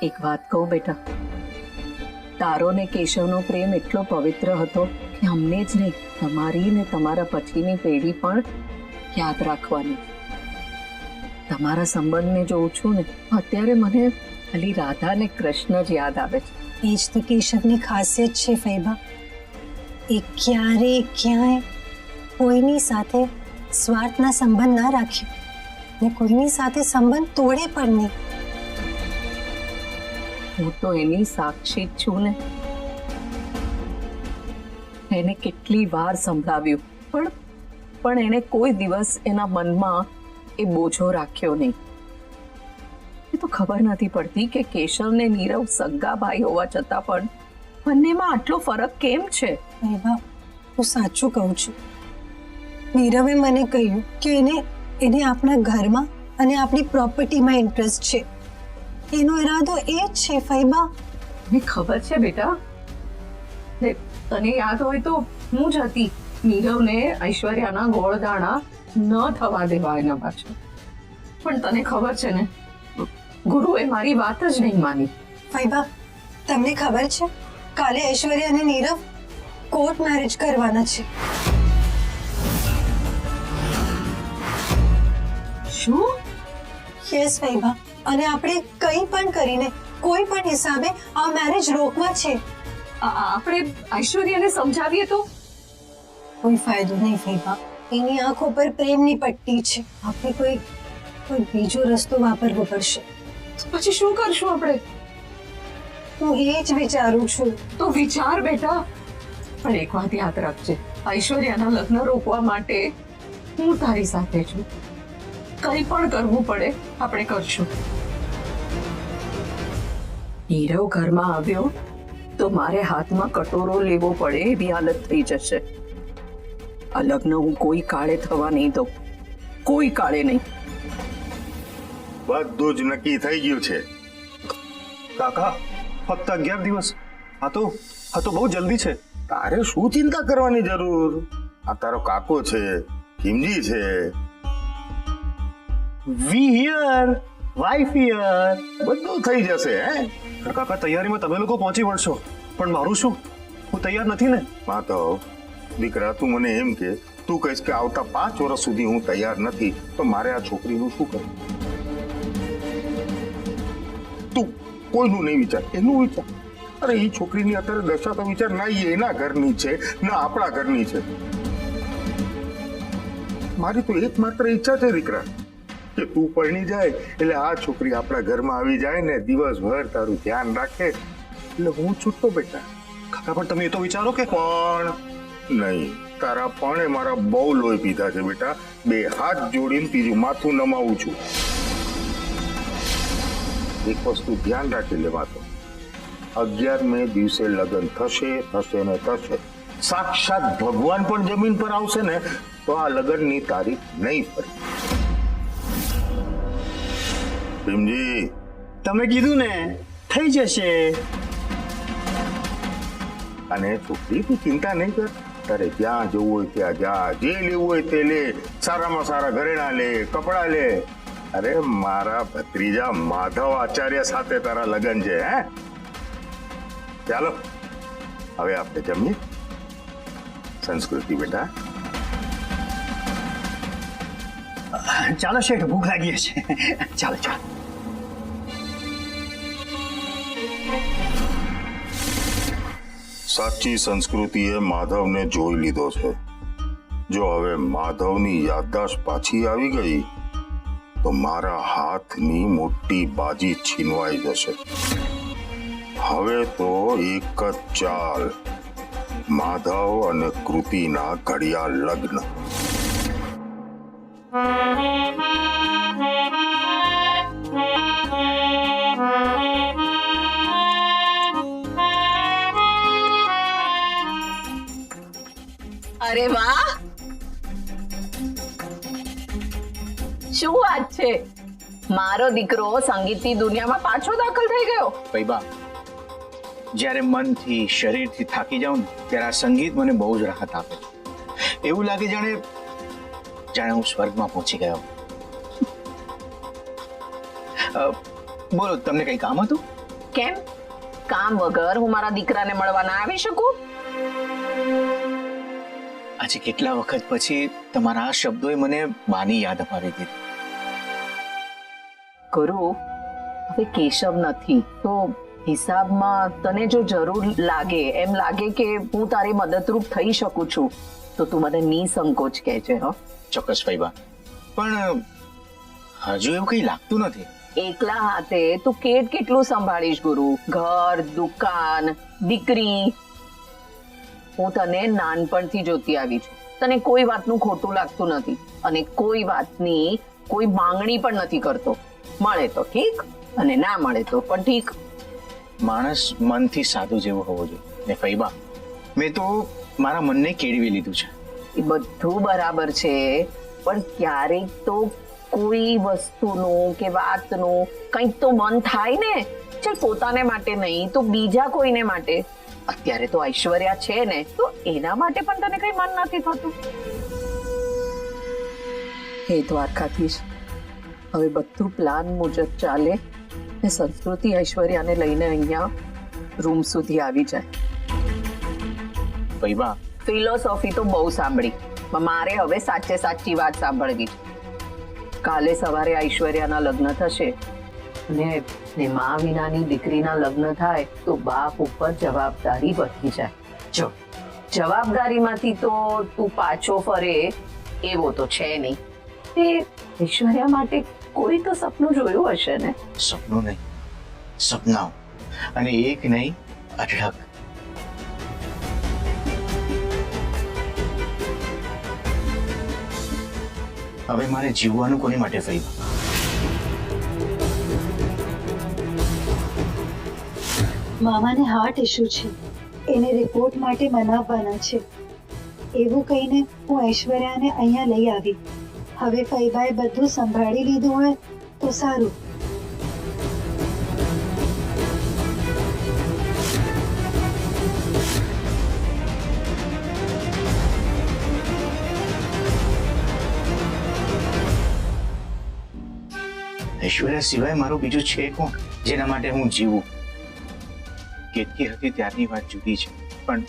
એક વાત કહું બેટા, તારો ને કેશવનો પ્રેમ એટલો પવિત્ર હતો કે અમને જ નહીં, તમારી ને તમારા પછીની પેઢી પણ યાદ રાખવાની. તમારા સંબંધને જોઉં છું ને, અત્યારે મને ખાલી રાધા ને કૃષ્ણ જ યાદ આવે છે. એ જ તો કેશવની ખાસિયત છે ફૈબા. એ ક્યાંય કોઈની સાથે સ્વાર્થના સંબંધ ના રાખ્યો ને કોઈની સાથે સંબંધ તોડે પણ નહીં. હું તો એની સાક્ષી જ છું ને. એને કેટલી વાર સંભળાવ્યું, પણ એને કોઈ દિવસ એના મનમાં એ બોજો રાખ્યો નહીં. એ તો ખબર નથી પડતી કે કેશવ ને નીરવ સગા ભાઈ હોવા છતાં પણ બંનેમાં આટલો ફરક કેમ છે? ફૈબા, હું સાચું કહું છું. નીરવે મને કહ્યું કે એને આપણા ઘરમાં અને આપણી પ્રોપર્ટીમાં ઇન્ટરેસ્ટ છે. એનો ઈરાદો એ જ છે ફૈબા. મને ખબર છે બેટા. તને યાદ હોય તો હું જ હતી નીરવને ઐશ્વર્યાના ગોળદાણા ન થવા દેવા એના પાછળ. પણ તને ખબર છે ને, ગુરુએ મારી વાત જ નહીં માની. ફૈબા, તમને ખબર છે કાલે ઐશ્વર્યા અને નીરવ કોર્ટ મેરેજ કરવાના છે. શું? યસ ફૈબા, અને આપણે કંઈ પણ કરીને કોઈ પણ હિસાબે આ મેરેજ રોકવા છે. આપણે ઐશ્વર્યાને સમજાવીએ તો? કોઈ ફાયદો નહીં ફૈબા. એની આંખો પર પ્રેમની પટ્ટી છે. આપણે કોઈ બીજો રસ્તો વાપરવો પડશે. તો પછી શું કરશું આપણે? હું એ જ વિચારું છું. તો વિચાર બેટા, પણ એક વાત યાદ રાખજે, ઐશ્વર્યાના લગ્ન રોકવા માટે હું તારી સાથે છું. કંઈ પણ કરવું પડે આપણે કરશું. નીરવ ઘરમાં આવ્યો તો મારે હાથમાં કટોરો લેવો પડે એવી હાલત થઈ જશે. આ લગ્ન હું કોઈ કાળે થવા નહીં દઉં, કોઈ કાળે નહીં. બધું જ નક્કી થઈ ગયું છે. કાકા, ફક્ત 11 દિવસ. આ તો બહુ જલ્દી છે. તારે શું ચિંતા કરવાની જરૂર? આ તારો કાકો છે, કિમજી છે. વી હિયર, વાઇફ હિયર. બધું થઈ જશે. હે કાકા, તૈયારીમાં તમે લોકો પહોંચી વળશો, પણ મારું શું? હું તૈયાર નથી ને. માધવ દીકરા, તું મને એમ કે તું કહીશ કે આવતા 5 વર્ષ સુધી હું તૈયાર નથી, તો મારે આ છોકરીનું શું કરવું? તું કોઈનું નહીં વિચાર, એનું વિચાર. અરે એ છોકરીની અત્યારે દશા તો વિચાર ના એના ઘરની છે ના આપણા ઘરની છે. મારી તો એકમાત્ર ઈચ્છા છે દીકરા કે તું પરણી જાય એટલે આ છોકરી આપણા ઘરમાં આવી જાય ને દિવસભર તારું ધ્યાન રાખે એટલે હું છૂટતો બેટા. કાકા, પણ તમે એ તો વિચારો કે પણ નહીં, તારા પણ મારા બહુ લોહી પીધા છે બેટા. 2 હાથ જોડીને ત્રીજું માથું નમાવું છું. એક વસ્તુ ધ્યાન રાખી લે માતો, 11મે દિવસે લગ્ન થશે ને થશે. સાક્ષાત ભગવાન પણ જમીન પર આવશે ને તો આ લગ્નની તારીખ નહીં ફરે. ભીમજી, તમે કીધું ને થઈ જશે. અને છોકરી તું ચિંતા નહીં કર. તારે જ્યાં જવું હોય ત્યાં જા, જે લેવું હોય તે લે, સારામાં સારા ઘરેણા લે, કપડા લે. અરે મારા ભત્રીજા માધવ આચાર્ય સાથે તારા લગ્ન છે. હે ચાલો હવે આપણે જમીએ. સંસ્કૃતિ બેટા. ચાલો શેઠ, ભૂખ લાગી છે. ચાલો. સાચી સંસ્કૃતિએ માધવને જોઈ લીધો છે. જો હવે માધવની યાદદાશ્ત પાછી આવી ગઈ તો મારા હાથની મોટી બાજી છીનવાઈ જશે. હવે તો એક જ ચાલ, માધવ અને કૃતિના ઘડિયાળ લગ્ન. અરે વાહ, શું વાત છે! મારો દીકરો સંગીતની દુનિયામાં પાછો દાખલ થઈ ગયો. ફૈબા, જ્યારે મનથી શરીરથી થાકી જાઉં ને ત્યારે આ સંગીત મને બહુ જ રાહત આપે છે. એવું લાગે જાણે હું સ્વર્ગમાં પહોંચી ગયો. બોલો, તમને કઈ કામ હતું? કેમ? કામ વગર હું મારા દીકરાને મળવા ના આવી શકું? આજે કેટલા વખત પછી તમારા આ શબ્દોએ મને બાની યાદ અપાવી દીધી. ગુરુ, હવે કેશવ નથી તો હિસાબમાં તને જો જરૂર લાગે, એમ લાગે કે હું તારી મદદરૂપ થઈ શકું છું, તો તું મને નિસંકોચ કહેજે. હો, ચોક્કસ ફઈબા, પણ હજુ એવું કઈ લાગતું નથી. એકલા હાથે તું કેટલું સંભાળીશ ગુરુ? ઘર, દુકાન, દીકરી. હું તને નાનપણથી જોતી આવી છું. તને કોઈ વાતનું ખોટું લાગતું નથી અને કોઈ વાતની કોઈ માંગણી પણ નથી કરતો. મળે તો ઠીક અને ના મળે તો પણ ઠીક. માણસ મનથી સાદું જેવું હોવું જોઈએ ને ફઈબા, મેં તો મારા મનને કેળવી લીધું છે. એ બધું બરાબર છે, પણ ક્યારેક તો કોઈ વસ્તુનું કે વાતનું કંઈક તો મન થાય ને. ચાલ પોતાને માટે નહીં તો બીજા કોઈને માટે. અત્યારે તો ઐશ્વર્યા છે ને, તો એના માટે પણ તને કઈ મન નથી થતું? હે દ્વારકાધીશ, હવે બધું પ્લાન મુજબ ચાલે ને સંસ્કૃતિ ઐશ્વર્યાને લઈને અહીંયા રૂમ સુધી આવી જાય. ફઈબા, ફિલોસોફી તો બહુ સાંભળી, પણ મારે હવે સાચે સાચી વાત સાંભળવી છે. કાલે સવારે ઐશ્વર્યાના લગ્ન થશે ને મા વિનાની દીકરીના લગ્ન થાય તો બાપ ઉપર જવાબદારી વધી જાય. જો જવાબદારીમાંથી તો તું પાછો ફરે એવો તો છે નહીં. તે ઐશ્વર્યા માટે કોઈ તો સપનું જોયું હશે ને? સપનું નહીં, સપનાઓ, અને એક નહીં અઢળક. હવે મારે જીવવાનું કોની માટે ફઈબા? મામાને હાર્ટ ઇશ્યુ છે, એને રિપોર્ટ માટે મનાવવાના છે. એવું કહીને હું ઐશ્વર્યાને અહીંયા લઈ આવી. હવે ફઈબાએ બધું સંભાળી લીધું હોય તો સારું. ઐશ્વર્યા સિવાય મારું બીજું છે કોણ જેના માટે હું જીવું? કેતકી હતી ત્યારની વાત જુદી છે, પણ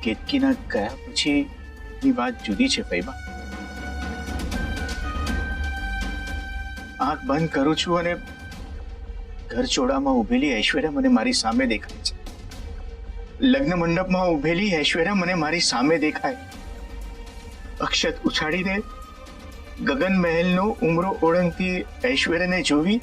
કેતકીના ગયા પછીની વાત જુદી છે ફઈબા. આંખ બંધ કરું છું અને ઘર ચોડામાં ઉભેલી ઐશ્વર્યા મને મારી સામે દેખાય છે. લગ્ન મંડપમાં ઉભેલી ઐશ્વર્યા મને મારી સામે દેખાય. અક્ષત ઉછાળીને ગગન મહેલનો ઉમરો ઓળંગતી ઐશ્વર્યાને જોવી,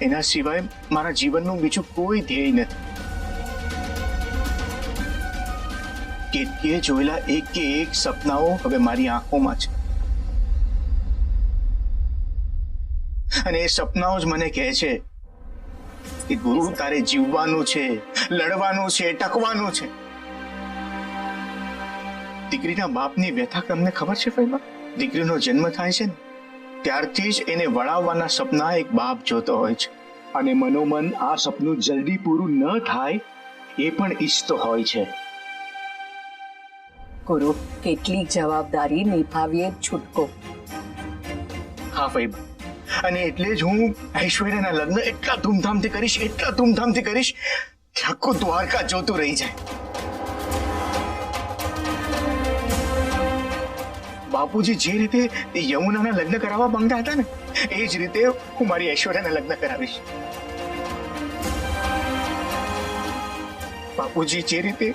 એના સિવાય મારા જીવનનું બીજું કોઈ ધ્યેય નથી. કેતકીએ જોયેલા એક કે એક સપનાઓ હવે મારી આંખોમાં છે, અને એ સપનાઓ જ મને કહે છે કે ગુરુ, તારે જીવવાનું છે, લડવાનું છે, ટકવાનું છે. દીકરીના બાપની વ્યથા તમને ખબર છે ફઈબા? દીકરીનો જન્મ થાય છે ને ત્યારથી જ એને વળાવવાના સપના એક બાપ જોતો હોય છે, અને મનોમન આ સપનું જલ્દી પૂરું ન થાય એ પણ ઈચ્છતો હોય છે. ગુરુ, કેટલીક જવાબદારી નિભાવીએ જ છૂટકો. હા ફઈબા, અને એટલે જ હું ઐશ્વર્યાના લગ્ન એટલા ધૂમધામથી કરીશ, એટલા ધૂમધામથી કરીશ કે આખું દ્વારકા જોતું રહી જાય. બાપુજી જે રીતે યમુનાના લગ્ન કરાવવા માંગતા હતા ને, એ જ રીતે હું મારી ઐશ્વર્યાના લગ્ન કરાવીશ. બાપુજી જે રીતે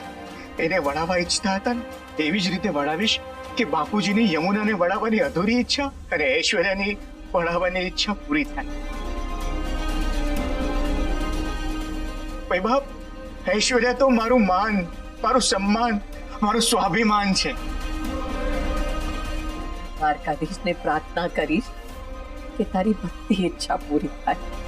એને વડાવવા ઈચ્છતા હતા ને, એવી જ રીતે વડાવીશ કે બાપુજીની યમુનાને વડાવવાની અધૂરી ઈચ્છા અને ઐશ્વર્યાની વડાવવાની ઈચ્છા પૂરી થાય. ભાઈ બાપ, ઐશ્વર્યા તો મારું માન, મારું સન્માન, મારું સ્વાભિમાન છે. દ્વારકાધીશને પ્રાર્થના કરીશ કે તારી બધી ઈચ્છા પૂરી થાય.